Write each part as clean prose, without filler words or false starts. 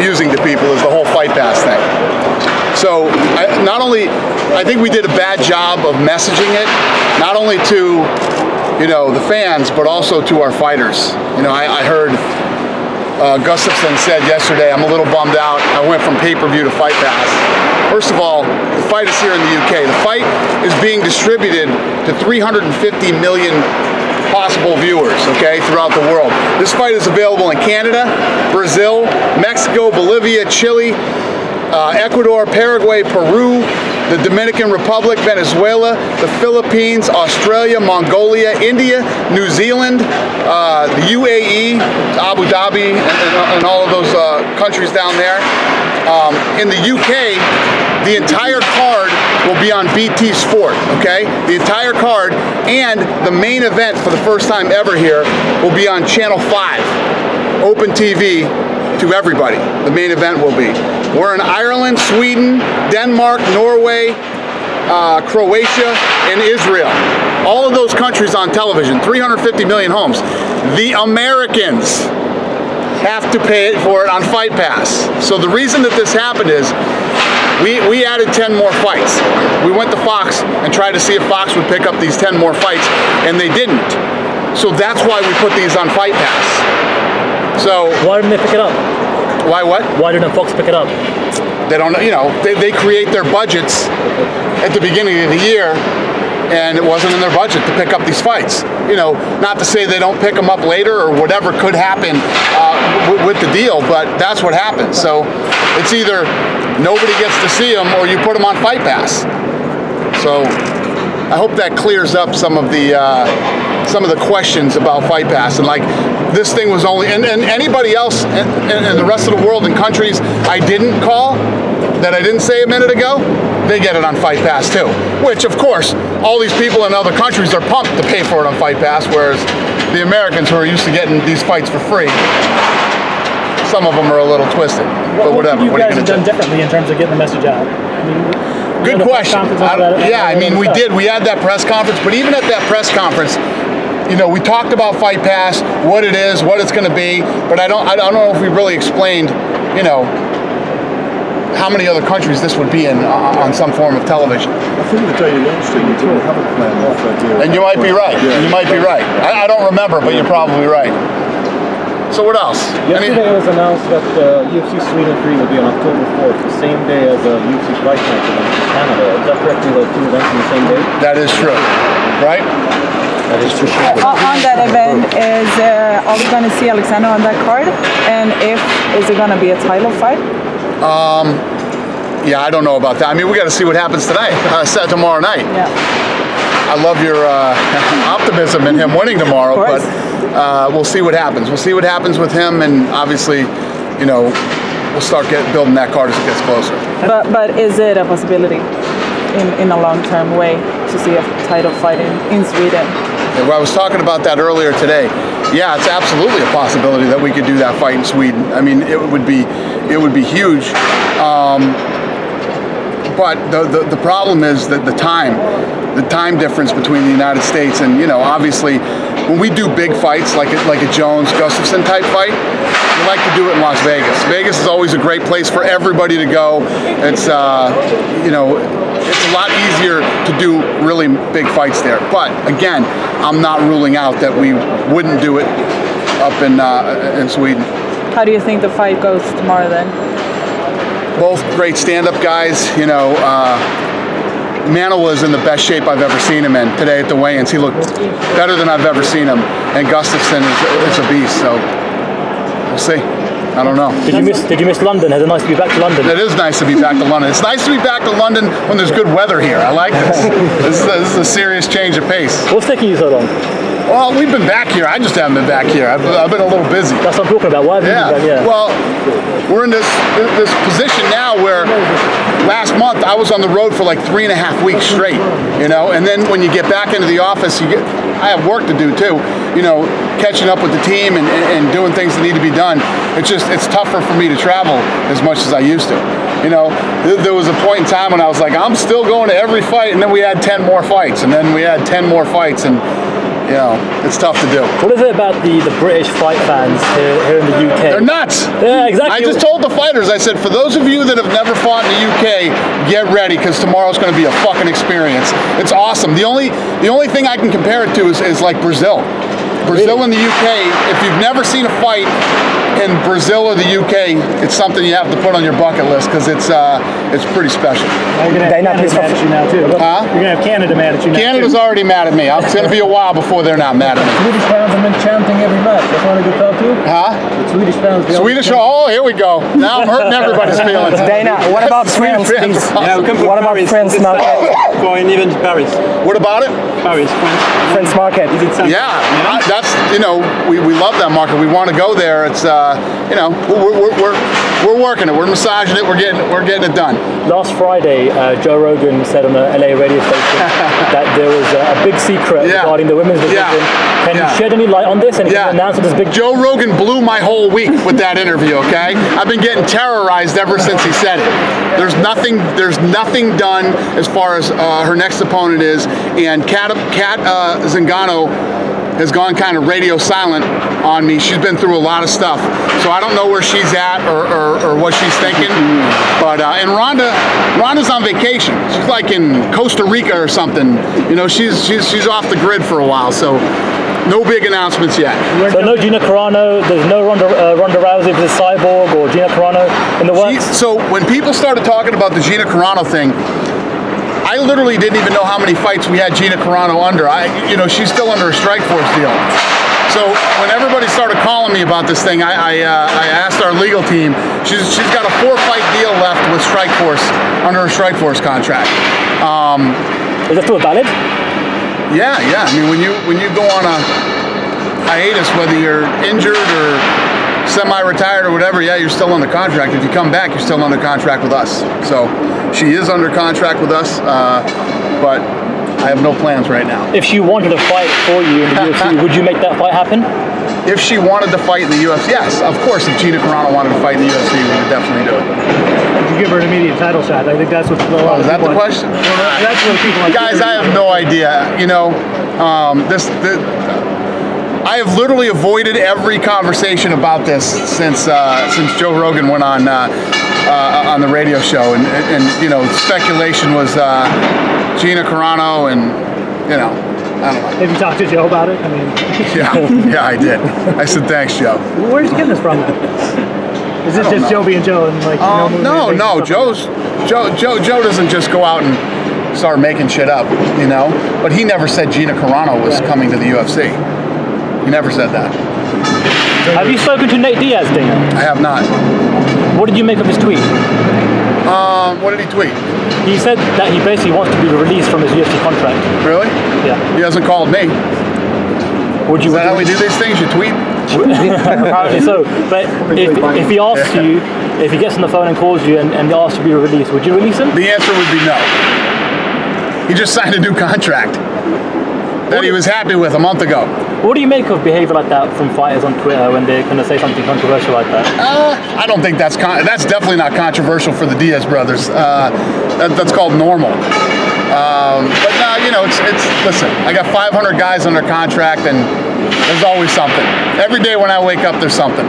confusing to people is the whole Fight Pass thing. So I think we did a bad job of messaging it, not only to, you know, the fans, but also to our fighters. You know, I heard Gustafsson said yesterday, I'm a little bummed out. I went from pay-per-view to Fight Pass. First of all, the fight is here in the UK. The fight is being distributed to 350 million possible viewers, okay, throughout the world. This fight is available in Canada, Brazil, Mexico, Bolivia, Chile, Ecuador, Paraguay, Peru, the Dominican Republic, Venezuela, the Philippines, Australia, Mongolia, India, New Zealand, the UAE, Abu Dhabi, and all of those countries down there. In the UK, the entire card will be on BT Sport, okay? The entire card, and the main event for the first time ever here will be on Channel 5, Open TV to everybody. The main event will be. We're in Ireland, Sweden, Denmark, Norway, Croatia, and Israel. All of those countries on television, 350 million homes. The Americans have to pay for it on Fight Pass. So the reason that this happened is we added 10 more fights. We went to Fox and tried to see if Fox would pick up these 10 more fights, and they didn't. So that's why we put these on Fight Pass. So why didn't they pick it up? Why what? Why didn't Fox pick it up? They don't know, you know, they create their budgets at the beginning of the year, and it wasn't in their budget to pick up these fights. You know, not to say they don't pick them up later or whatever could happen with the deal, but that's what happens. So it's either nobody gets to see them or you put them on Fight Pass. So I hope that clears up some of the questions about Fight Pass. And like, this thing was only, and anybody else in the rest of the world and countries I didn't call, that I didn't say a minute ago, they get it on Fight Pass too. Which, of course, all these people in other countries are pumped to pay for it on Fight Pass, whereas the Americans who are used to getting these fights for free, some of them are a little twisted. But whatever. What you guys have done differently in terms of getting the message out? I mean, good question. Yeah, I mean, we did. We had that press conference, but even at that press conference, you know, we talked about Fight Pass, what it is, what it's going to be, but I don't know if we really explained, you know, how many other countries this would be in on some form of television. I think the day you launched it, you didn't have a plan of deal. And you might be right. Yeah. You might be right. I don't remember, but you're probably right. So what else? Yesterday it was announced that UFC Sweden 3 will be on October 4th, the same day as the UFC Fight Night in Canada. Is that correct? Those two events on the same day? That is true. Right? That is true. On that event, are we going to see Alexander on that card? And is it going to be a title fight? Yeah, I don't know about that. I mean, we got to see what happens tonight. Tomorrow night. Yeah. I love your optimism in him winning tomorrow, but we'll see what happens. We'll see what happens with him, and obviously, you know, we'll start building that card as it gets closer. But is it a possibility in a long-term way to see a title fight in Sweden? Yeah, well, I was talking about that earlier today. Yeah, it's absolutely a possibility that we could do that fight in Sweden. I mean, it would be huge. But the problem is that the time difference between the United States and, you know, obviously when we do big fights like a Jones Gustafsson type fight, we like to do it in Las Vegas. Vegas is always a great place for everybody to go. It's you know, it's a lot easier to do really big fights there. But again, I'm not ruling out that we wouldn't do it up in Sweden. How do you think the fight goes tomorrow then? Both great stand-up guys. You know, Mantle was in the best shape I've ever seen him in today at the weigh-ins. He looked better than I've ever seen him. And Gustafsson is a beast, so we'll see. I don't know. Did you miss London? Is it nice to be back to London? It is nice to be back to London. It's nice to be back to London when there's good weather here. I like this. This is a serious change of pace. What's taking you so long? Well, we've been back here. I just haven't been back here. I've been a little busy. That's what I'm talking about. Why have you been back here? Well, we're in this position now where last month I was on the road for like 3.5 weeks straight, you know, and then when you get back into the office, I have work to do too, you know, catching up with the team and doing things that need to be done. It's tougher for me to travel as much as I used to. You know, there was a point in time when I was like, I'm still going to every fight, and then we had 10 more fights, and then we had 10 more fights, and you know, it's tough to do. What is it about the British fight fans here in the UK? They're nuts. Yeah, exactly. I just told the fighters, I said, for those of you that have never fought in the UK, get ready, because tomorrow's going to be a fucking experience. It's awesome. The only thing I can compare it to is like Brazil. Brazil and the UK, if you've never seen a fight in Brazil or the UK, it's something you have to put on your bucket list, because it's pretty special. You're going to have Canada mad at you now, too. Huh? You're going to have Canada mad at you now, Canada's already mad at me. It's going to be a while before they're not mad at me. Swedish fans have been chanting every match. That's not a good crowd too? Huh? The Swedish fans. Swedish, oh, here we go. Now I'm hurting everybody's feelings. Dana, what about France? Fans are Yeah, awesome. we come from what about France market? Going even to Paris. What about it? Paris, France. France market. Is it something? Yeah, that's, you know, we love that market. We want to go there. It's you know, we're working it. We're massaging it. We're getting it done. Last Friday, Joe Rogan said on a LA radio station that there was a big secret regarding the women's division. Can you shed any light on this? And can you announce this big? Joe Rogan blew my whole week with that interview. Okay, I've been getting terrorized ever since he said it. There's nothing done as far as her next opponent is, and Kat Zingano has gone kind of radio silent on me. She's been through a lot of stuff, so I don't know where she's at or what she's thinking. But and Ronda's on vacation. She's like in Costa Rica or something. You know, she's off the grid for a while, so no big announcements yet. So no Gina Carano. There's no Ronda Rousey versus Cyborg or Gina Carano in the works. So when people started talking about the Gina Carano thing, I literally didn't even know how many fights we had Gina Carano under. You know, she's still under a Strikeforce deal. So when everybody started calling me about this thing, I asked our legal team. She's got a 4-fight deal left with Strikeforce under a Strikeforce contract. Is that still valid? Yeah. I mean, when you go on a hiatus, whether you're injured or semi-retired or whatever, yeah, you're still under contract. If you come back, you're still under contract with us. So she is under contract with us, but I have no plans right now. If she wanted to fight for you in the UFC, would you make that fight happen? If she wanted to fight in the UFC, yes, of course. If Gina Carano wanted to fight in the UFC, we would definitely do it. Would you give her an immediate title shot? I think that's what a lot of is that people the question? Well, that's what people like. Guys, I have no idea. You know, I have literally avoided every conversation about this since Joe Rogan went on the radio show, and you know, speculation was Gina Carano, and you know, I don't know. Have you talked to Joe about it? I mean, yeah, I did. I said thanks, Joe. Where's you getting this from? Is this just Joe being Joe and like? No. Joe doesn't just go out and start making shit up, you know. But he never said Gina Carano was coming to the UFC. He never said that. Have you spoken to Nate Diaz, Dana? I have not. What did you make of his tweet? What did he tweet? He said that he basically wants to be released from his UFC contract. Really? Yeah. He hasn't called me. Would you? Is that how we do these things? You tweet? Apparently so. But if he asks you, if he gets on the phone and calls you and asks to be released, would you release him? The answer would be no. He just signed a new contract that he was happy with a month ago. What do you make of behavior like that from fighters on Twitter when they kind of say something controversial like that? I don't think that's definitely not controversial for the Diaz brothers. That's called normal. But no, you know, it's listen, I got 500 guys under contract, and there's always something. Every day when I wake up, there's something.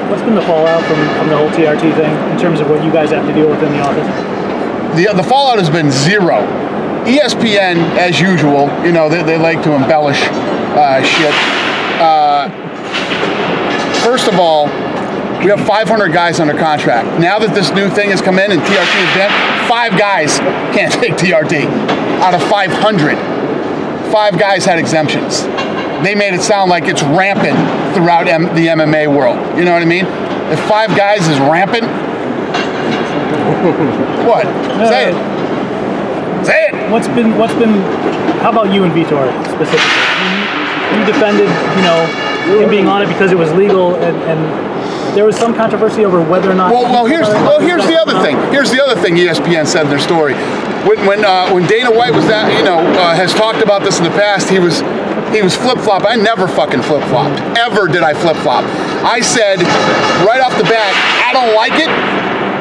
What's been the fallout from the whole TRT thing in terms of what you guys have to deal with in the office? The fallout has been zero. ESPN, as usual, you know, they like to embellish shit. First of all, we have 500 guys under contract. Now that this new thing has come in and TRT is banned, 5 guys can't take TRT out of 500. 5 guys had exemptions. They made it sound like it's rampant throughout the MMA world. You know what I mean? If 5 guys is rampant, what? Say it. Say it. What's been? How about you and Vitor specifically? You defended, you know, him being on it because it was legal, and there was some controversy over whether or not. Well, here's the other thing. Here's the other thing ESPN said in their story. When Dana White was has talked about this in the past, he was flip-flop. I never fucking flip-flopped. Ever did I flip-flop. I said right off the bat, I don't like it.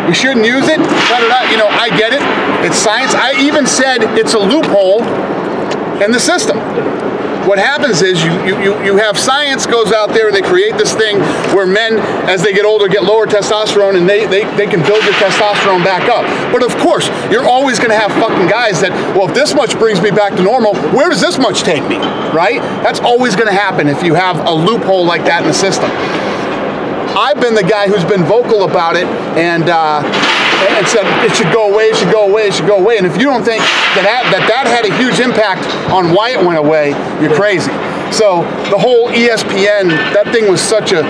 We shouldn't use it. You know, I get it. It's science. I even said it's a loophole in the system. what happens is you have science goes out there and they create this thing where men, as they get older, get lower testosterone, and they can build your testosterone back up. But of course, you're always going to have fucking guys that, well, if this much brings me back to normal, where does this much take me, right? That's always going to happen if you have a loophole like that in the system. I've been the guy who's been vocal about it and said it should go away, it should go away, it should go away. And if you don't think that had a huge impact on why it went away, you're crazy. So the whole ESPN, that thing was such a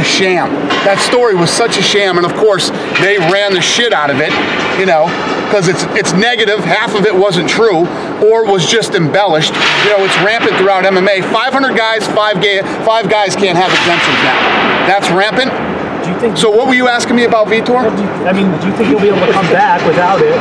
sham. That story was such a sham, and of course they ran the shit out of it, you know, because it's negative. Half of it wasn't true, or was just embellished. You know, it's rampant throughout MMA. 500 guys, five guys can't have exemptions now. That's rampant. Do you think? So what were you asking me about Vitor? Do you think he'll be able to come back without it?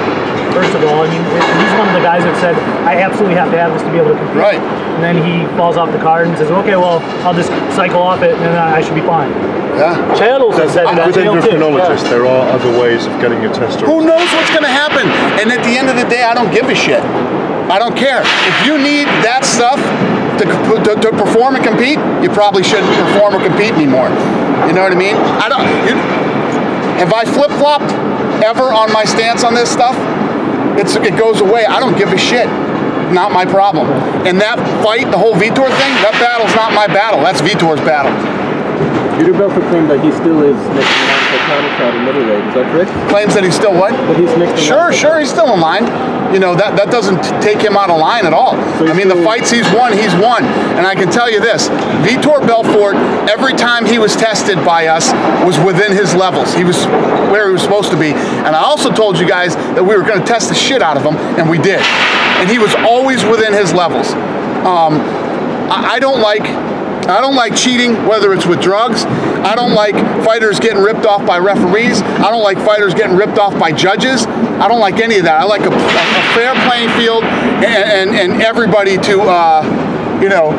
First of all, I mean, he's one of the guys that said, I absolutely have to have this to be able to compete. Right. And then he falls off the card and says, okay, well, I'll just cycle off it and then I should be fine. Yeah. Chad also said that. With endocrinologists, there are other ways of getting your testosterone. Who knows what's going to happen? And at the end of the day, I don't give a shit. I don't care. If you need that stuff to perform and compete, you probably shouldn't perform or compete anymore. You know what I mean? Have I flip-flopped ever on my stance on this stuff? It goes away. I don't give a shit. Not my problem. And that fight, the whole Vitor thing, that battle's not my battle. That's Vitor's battle. Peter Belfort claimed that he still is next in line for title shot in middleweight. Is that correct? Claims that he's still what? That he's next in line. Sure, he's still in line. You know, that doesn't take him out of line at all. So I mean, the fights he's won. And I can tell you this, Vitor Belfort, every time he was tested by us, was within his levels. He was where he was supposed to be. And I also told you guys that we were going to test the shit out of him, and we did. And he was always within his levels. I don't like cheating, whether it's with drugs. I don't like fighters getting ripped off by referees. I don't like fighters getting ripped off by judges. I don't like any of that. I like a fair playing field and everybody to, you know,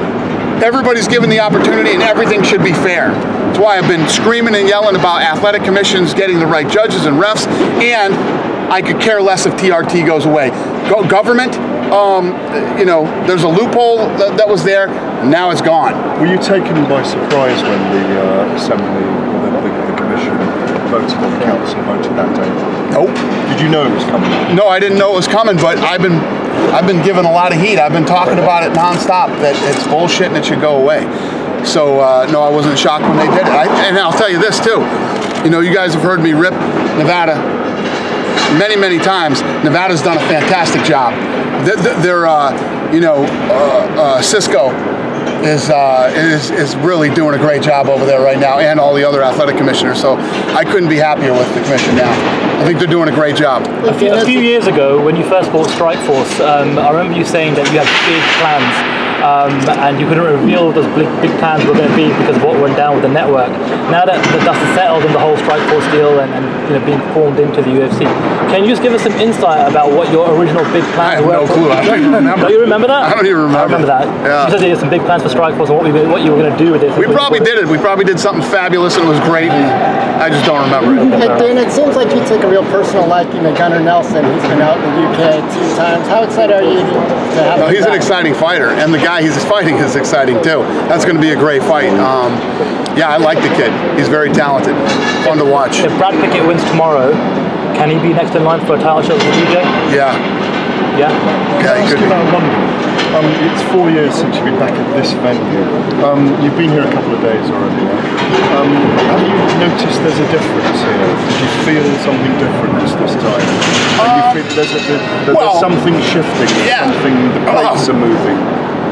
everybody's given the opportunity and everything should be fair. That's why I've been screaming and yelling about athletic commissions getting the right judges and refs, and I could care less if TRT goes away. Government, you know, there's a loophole that was there, and now it's gone. Were you taken by surprise when the assembly, or the commission, voted on the council, voted that day? Nope. Did you know it was coming? No, I didn't know it was coming, but I've been given a lot of heat. I've been talking about it nonstop, that it's bullshit and it should go away. So no, I wasn't shocked when they did it. And I'll tell you this too. You know, you guys have heard me rip Nevada many, many times. Nevada's done a fantastic job. Cisco is really doing a great job over there right now, and all the other athletic commissioners. So I couldn't be happier with the commission now. I think they're doing a great job. A few years ago, when you first bought Strikeforce, I remember you saying that you had big plans. And you couldn't reveal those big plans were going to be because of what went down with the network. Now that the dust is settled and the whole Strikeforce deal and you know, being formed into the UFC, can you just give us some insight about what your original big plans were? I have no clue. I don't even remember. Do you remember that? I don't even remember. I remember that. Yeah. You said you had some big plans for Strikeforce and what you were going to do with it. We probably did it. We probably did something fabulous and it was great, and I just don't remember it. Hey, Dana, it seems like you take a real personal liking to Gunnar Nelson. He's been out in the UK 2 times. How excited are you to have him He's back? an exciting fighter, and the guy he's fighting is exciting too. That's going to be a great fight. Yeah, I like the kid. He's very talented. Fun to watch. If Brad Pickett wins tomorrow, can he be next in line for a title shot with the DJ? Yeah. Yeah? Yeah, he could be. It's 4 years since you've been back at this venue. You've been here a couple of days already now. Have you noticed there's a difference here? Did you feel something different this time? You feel there's something shifting, the plates are moving.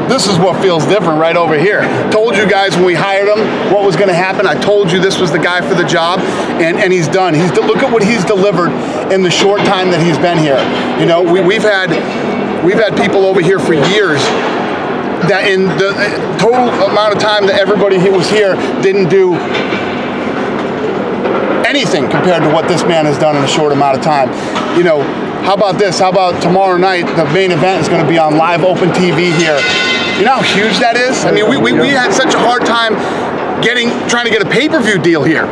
This is what feels different right over here. Told you guys when we hired him what was going to happen. I told you this was the guy for the job, and he's done. Look at what he's delivered in the short time that he's been here. You know, we've had people over here for years that in the total amount of time that everybody who was here didn't do anything compared to what this man has done in a short amount of time. You know, how about this? How about tomorrow night, the main event is going to be on live open TV here. You know how huge that is? I mean, we had such a hard time trying to get a pay-per-view deal here.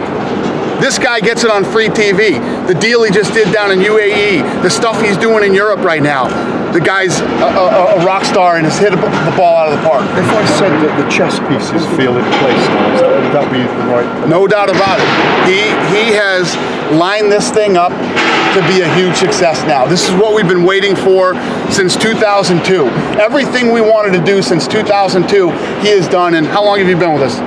This guy gets it on free TV. The deal he just did down in UAE, the stuff he's doing in Europe right now. The guy's a rock star and has hit the ball out of the park. If I said that the chess pieces feel in place now, would that be the right? No doubt about it. He has lined this thing up to be a huge success now. This is what we've been waiting for since 2002. Everything we wanted to do since 2002, he has done. And how long have you been with us?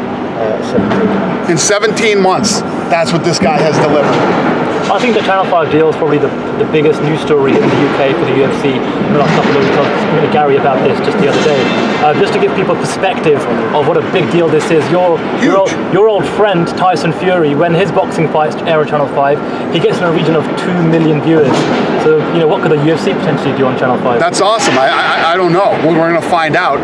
17. In 17 months, that's what this guy has delivered. I think the Channel 5 deal is probably the biggest news story in the UK for the UFC in the last couple of weeks. I was speaking to Gary about this just the other day. Just to give people perspective of what a big deal this is. Your old friend Tyson Fury, when his boxing fights air on Channel 5, he gets in a region of 2 million viewers. So, you know, what could the UFC potentially do on Channel 5? That's awesome. I don't know. We're going to find out.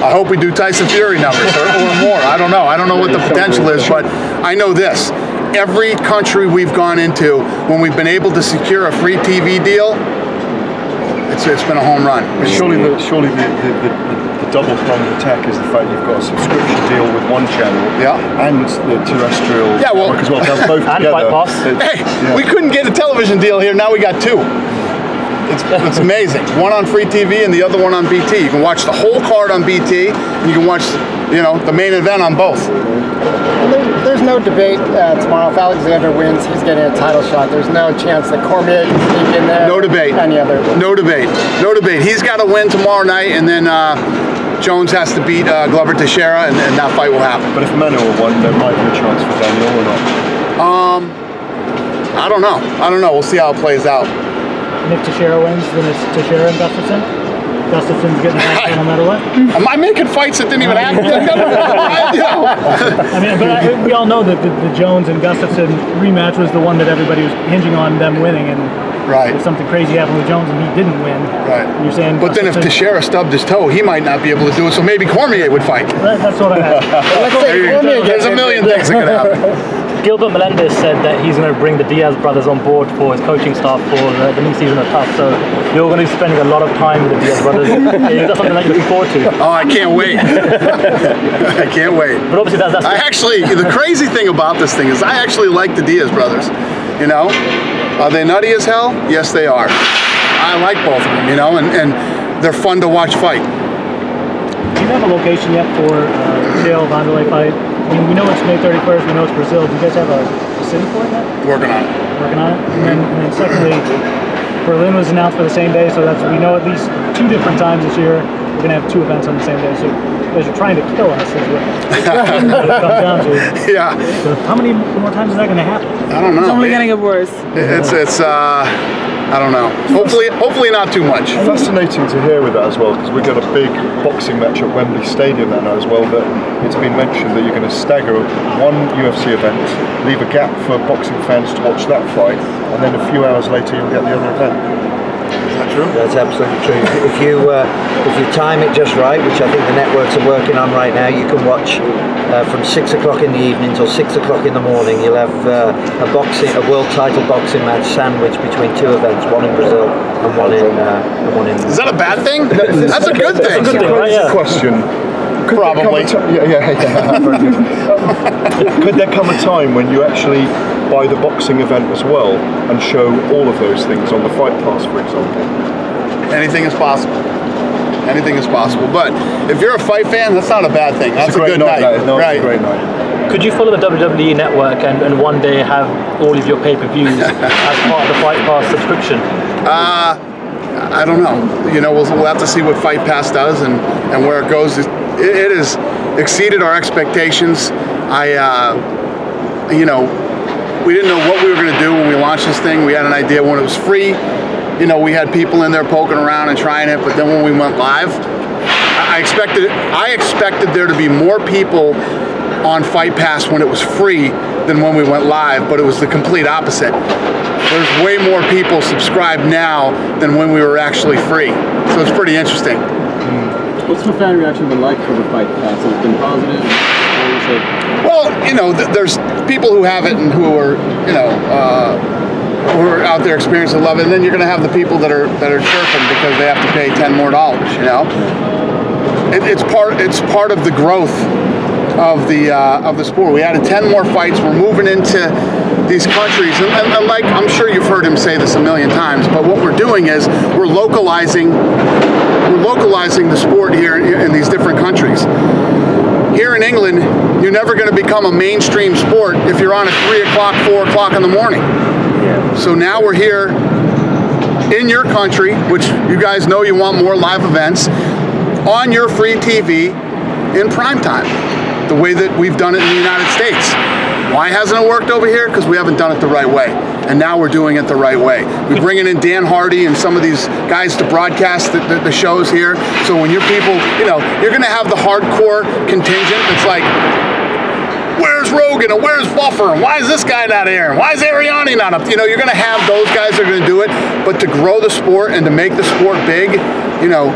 I hope we do Tyson Fury numbers or more. I don't know. I don't know what the potential is, but I know this. Every country we've gone into, when we've been able to secure a free TV deal, it's been a home run. But surely the double-pronged attack is the fact you've got a subscription deal with one channel, and the terrestrial network as well. Both and together. Hey, we couldn't get a television deal here. Now we got two. It's amazing. One on free TV and the other one on BT. You can watch the whole card on BT, and you can watch, you know, the main event on both. And there's no debate tomorrow. If Alexander wins, he's getting a title shot. There's no chance that Cormier can sneak in there. No debate. Any other. No debate. No debate. He's got to win tomorrow night, and then Jones has to beat Glover Teixeira, and that fight will happen. But if Manuel won, there might be a chance for Daniel or not. I don't know. We'll see how it plays out. And if Teixeira wins, then it's Teixeira and Gustafsson? Gustafsson's getting back no matter what? Am I making fights that didn't even happen? I mean, but we all know that the Jones and Gustafsson rematch was the one that everybody was hinging on them winning, and if something crazy happened with Jones and he didn't win, you're saying. But then if Teixeira stubbed his toe, he might not be able to do it, so maybe Cormier would fight. That's what I had. There's a million things that could happen. Gilbert Melendez said that he's going to bring the Diaz brothers on board for his coaching staff for the new season of Tough. So you're going to be spending a lot of time with the Diaz brothers. Is that something that you're looking forward to? Oh, I can't wait. I can't wait. But obviously that's the crazy thing about this thing is I actually like the Diaz brothers. You know, are they nutty as hell? Yes, they are. I like both of them, you know, and they're fun to watch fight. Do you have a location yet for the Chael Vanderlei fight? I mean, we know it's May 31st, we know it's Brazil. Do you guys have a city for it yet? Working on it. Working on it? And then secondly, Berlin was announced for the same day, so we know at least 2 different times this year we're going to have 2 events on the same day. So you guys are trying to kill us, is what it comes down to. Yeah. So how many more times is that going to happen? I don't know. It's only going to get worse. I don't know. Hopefully not too much. Fascinating to hear with that as well, because we've got a big boxing match at Wembley Stadium now as well, that it's been mentioned that you're going to stagger one UFC event, leave a gap for boxing fans to watch that fight, and then a few hours later you'll get the other event. Is that true? That's absolutely true. If you time it just right, which I think the networks are working on right now, you can watch from 6 o'clock in the evening till 6 o'clock in the morning. You'll have a world title boxing match sandwiched between 2 events, one in Brazil and one in. Is that a bad thing? That's a good thing. That's a good thing, right? Yeah. Question. Probably. Could there come a time when you actually buy the boxing event as well and show all of those things on the Fight Pass, for example? Anything is possible. Anything is possible. But if you're a fight fan, that's not a bad thing. That's a good night. It's a great night. Could you follow the WWE network and one day have all of your pay-per-views as part of the Fight Pass subscription? I don't know. You know, we'll have to see what Fight Pass does and where it goes. It has exceeded our expectations. You know, we didn't know what we were going to do when we launched this thing. We had an idea when it was free. You know, we had people in there poking around and trying it, but then when we went live, I expected there to be more people on Fight Pass when it was free than when we went live, but it was the complete opposite. There's way more people subscribed now than when we were actually free. So it's pretty interesting. What's the fan reaction been like for the Fight Pass? Has it been positive? Well, you know, there's people who have it and who are, you know, who are out there experiencing love it, and then you're going to have the people that are chirping because they have to pay $10 more. You know, it's part of the growth of the sport. We added 10 more fights. We're moving into these countries, and like I'm sure you've heard him say this a million times, but what we're doing is we're localizing the sport here in these different countries. Here in England, you're never going to become a mainstream sport if you're on at 3 o'clock, 4 o'clock in the morning. Yeah. So now we're here in your country, which you guys know you want more live events, on your free TV in prime time, the way that we've done it in the United States. Why hasn't it worked over here? Because we haven't done it the right way. And now we're doing it the right way. We're bringing in Dan Hardy and some of these guys to broadcast the shows here. So when your people, you know, you're going to have the hardcore contingent. It's like, where's Rogan and where's Buffer and why is this guy not here? Why is Ariani not up? You know, you're going to have those guys that are going to do it. But to grow the sport and to make the sport big, you know,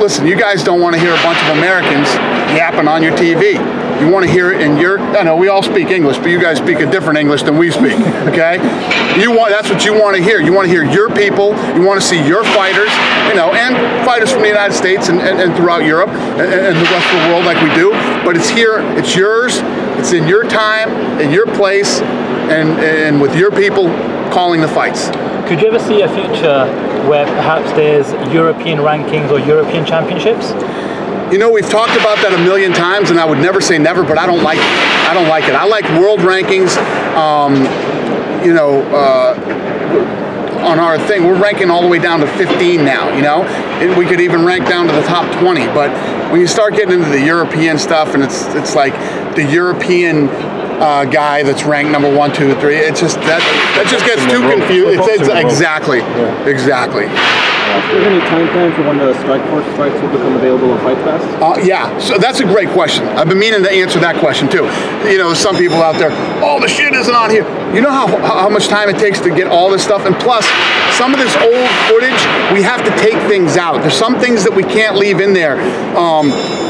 listen, you guys don't want to hear a bunch of Americans yapping on your TV. You want to hear it in your, I know we all speak English, but you guys speak a different English than we speak, okay? That's what you want to hear. You want to hear your people, you want to see your fighters, you know, and fighters from the United States and throughout Europe and the rest of the world like we do. But it's here, it's yours, it's in your time, in your place, and with your people calling the fights. Could you ever see a future where perhaps there's European rankings or European championships? You know, we've talked about that a million times, and I would never say never, but I don't like it. I don't like it. I like world rankings, you know, on our thing. We're ranking all the way down to 15 now, you know? And we could even rank down to the top 20, but when you start getting into the European stuff, and it's like the European guy that's ranked number 1, 2, 3. It's just that just gets too confused. Exactly. Do you have any time plan for when the Strikeforce fights will become available on Fight Pass? Yeah, so that's a great question. I've been meaning to answer that question too. You know, some people out there, oh, the shit isn't on here. You know how much time it takes to get all this stuff? And plus, some of this old footage, we have to take things out. There's some things that we can't leave in there.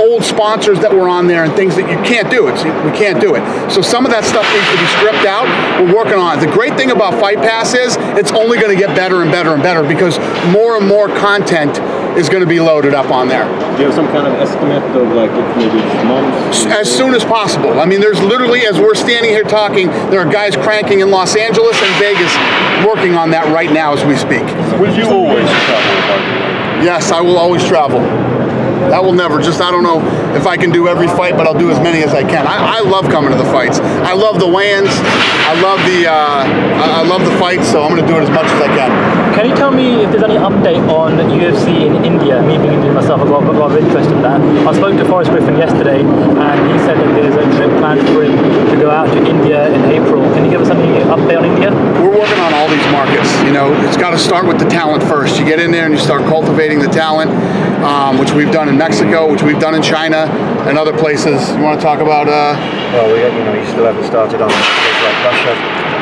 Old sponsors that were on there and things that you can't do. We can't do it. So some of that stuff needs to be stripped out. We're working on it. The great thing about Fight Pass is it's only going to get better and better and better because more and more content is going to be loaded up on there. Do you have some kind of estimate of like maybe months? As soon as possible. I mean, there's literally, as we're standing here talking, there are guys cranking in Los Angeles and Vegas working on that right now as we speak. Will you always travel? Yes, I will always travel. That will never, I don't know if I can do every fight, but I'll do as many as I can. I love coming to the fights. I love the weigh-ins. I love the fights, so I'm going to do it as much as I can. Can you tell me if there's any update on UFC in India? Me being Indian myself, I've got a lot of interest in that. I spoke to Forrest Griffin yesterday, and he said that there's a trip planned for him to go out to India in April. Can you give us any update on India? We're working on all these markets. You know, it's got to start with the talent first. You get in there and you start cultivating the talent, which we've done in Mexico, which we've done in China, and other places. You want to talk about? Well, you still haven't started on places like Russia.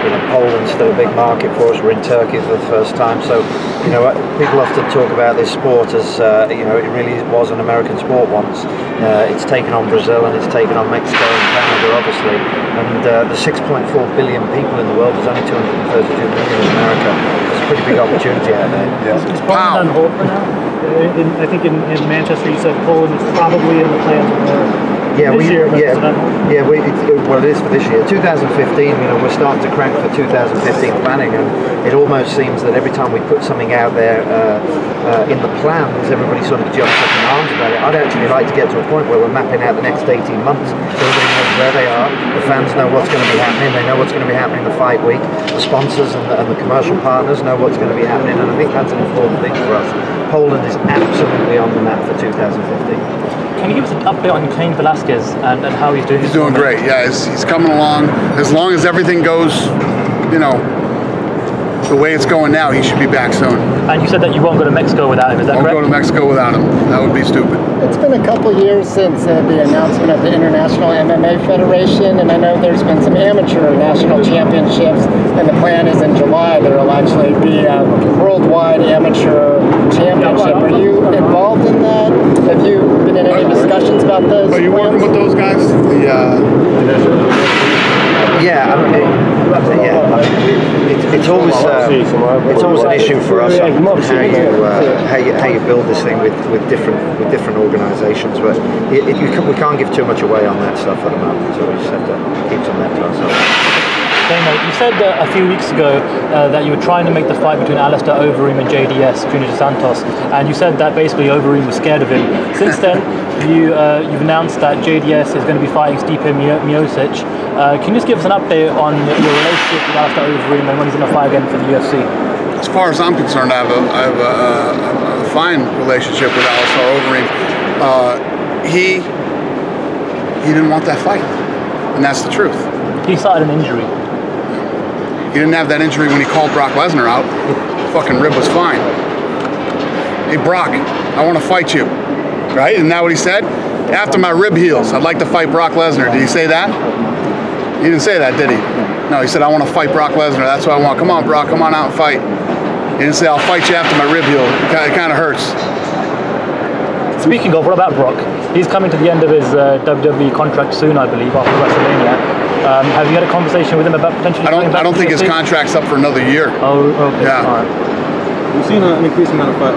You know, Poland's still a big market for us. We're in Turkey for the first time. So, you know, people often talk about this sport as, you know, it really was an American sport once. It's taken on Brazil and it's taken on Mexico and Canada, obviously. And the 6.4 billion people in the world, there's only 232 million in America. It's a pretty big opportunity out there. Yeah. Is Poland on hold for now? I think in Manchester you said Poland is probably in the plans for this year, but well, it is for this year. 2015, you know, we're starting to crank for 2015 planning, and it almost seems that every time we put something out there in the plans, everybody sort of jumps up in arms about it. I'd actually like to get to a point where we're mapping out the next 18 months, so everybody knows where they are, the fans know what's going to be happening, they know what's going to be happening the fight week, the sponsors and the commercial partners know what's going to be happening, and I think that's an important thing for us. Poland is absolutely on the map for 2015. Can you give us an update on Cain Velasquez and how he's doing? He's doing great. Yeah, he's coming along. As long as everything goes, you know, the way it's going now, he should be back soon. And you said that you won't go to Mexico without him, is that correct? Won't go to Mexico without him. That would be stupid. It's been a couple years since the announcement of the International MMA Federation, and I know there's been some amateur national championships, and the plan is in July there will actually be a worldwide amateur championship. Are you involved in that? Have you been in any discussions about those? Are you working with those guys? Yeah, I mean, it's it's always an issue for us on how you build this thing with different organisations. But we can't give too much away on that stuff at the moment, so we just have to keep some of that to ourselves. Okay, mate, you said a few weeks ago that you were trying to make the fight between Alistair Overeem and JDS, Junior Dos Santos, and you said that basically Overeem was scared of him. Since then, you've announced that JDS is going to be fighting Stipe Miocic. Can you just give us an update on your relationship with Alistair Overeem and when he's going to fight again for the UFC? As far as I'm concerned, I have a fine relationship with Alistair Overeem. He didn't want that fight, and that's the truth. He started an injury. He didn't have that injury when he called Brock Lesnar out. Fucking rib was fine. Hey Brock, I want to fight you. Right? Isn't that what he said? After my rib heals, I'd like to fight Brock Lesnar. Did he say that? He didn't say that, did he? No, he said, I want to fight Brock Lesnar. That's what I want. Come on, Brock, come on out and fight. He didn't say, I'll fight you after my rib heal. It kind of hurts. Speaking of, what about Brock? He's coming to the end of his WWE contract soon, I believe, after WrestleMania. Have you had a conversation with him about potentially? I don't think his contract's up for another year. Oh, okay. Yeah. All right. We've seen an increasing amount of a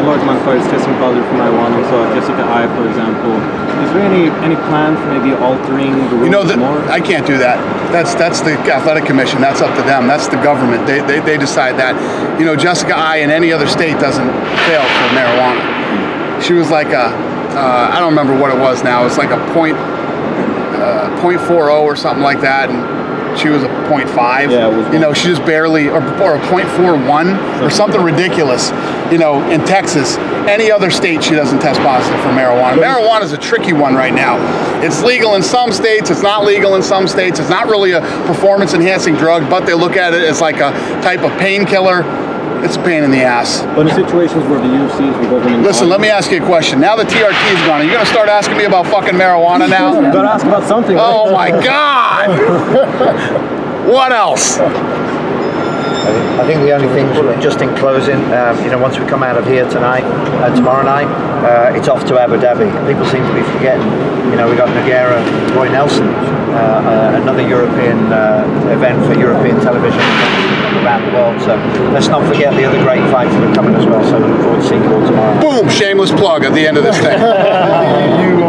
large amount of fighters testing positive for marijuana. We saw Jessica Ai, for example. Is there any plan for maybe altering the rules more? I can't do that. That's the athletic commission. That's up to them. That's the government. They decide that. You know, Jessica Ai in any other state doesn't fail for marijuana. She was like I don't remember what it was now. It's like a 0.40 or something like that, and she was a 0.5. Yeah, you know, she just barely, or a 0.41 or something ridiculous. You know, in Texas, any other state, she doesn't test positive for marijuana. Marijuana is a tricky one right now. It's legal in some states. It's not legal in some states. It's not really a performance-enhancing drug, but they look at it as like a type of painkiller. It's a pain in the ass. But in situations where the UFC is governing... Listen, let me ask you a question. Now the TRT is gone, are you going to start asking me about fucking marijuana now? You got to ask about something. Right? Oh my God! What else? I think the only thing, just in closing, you know, once we come out of here tonight, tomorrow night, it's off to Abu Dhabi. People seem to be forgetting. You know, we got Nogueira, Roy Nelson, another European event for European television around the world. So let's not forget the other great fights that are coming as well. So I look forward to seeing you all tomorrow. Boom! Shameless plug at the end of this thing. You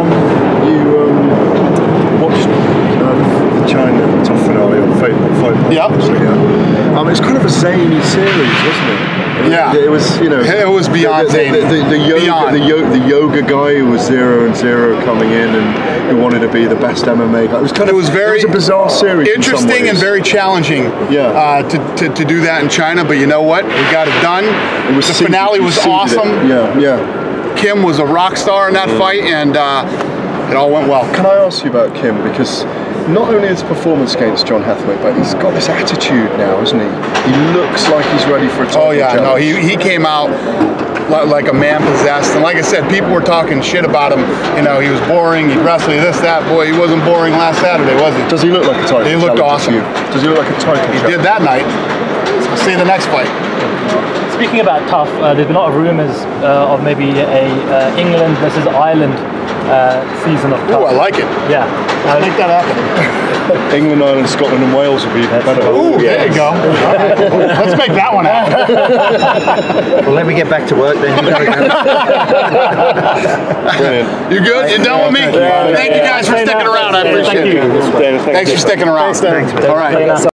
watched the China top finale on Fight Pass. Yep. It's kind of a zany series, wasn't it? Yeah. It was, you know. It was beyond zany. The yoga guy who was 0-0 coming in and who wanted to be the best MMA guy. It was it was a bizarre series. Interesting and very challenging. Yeah. To do that in China, but you know what? We got it done. The finale was awesome. Yeah. Kim was a rock star in that fight, and it all went well. Can I ask you about Kim? Because not only his performance against John Hathaway, but he's got this attitude now, hasn't he? He looks like he's ready for a title. Oh yeah, no, he came out like a man possessed, and like I said, people were talking shit about him. You know, he was boring, he'd wrestle, this, that. Boy, he wasn't boring last Saturday, was he? Does he look like a title? He looked awesome. Does he look like a title? He did that night. Let's see the next fight. Speaking about tough, there's been a lot of rumours of maybe a England versus Ireland season of tough. Ooh, I like it. Yeah. Make that happen. England, Ireland, Scotland and Wales would be even better. Ooh, there you go. Let's make that one happen. Well, let me get back to work then. Brilliant. You good? You done with me? Thank you guys for sticking around. I appreciate it. Thanks for sticking around. Thanks. All right.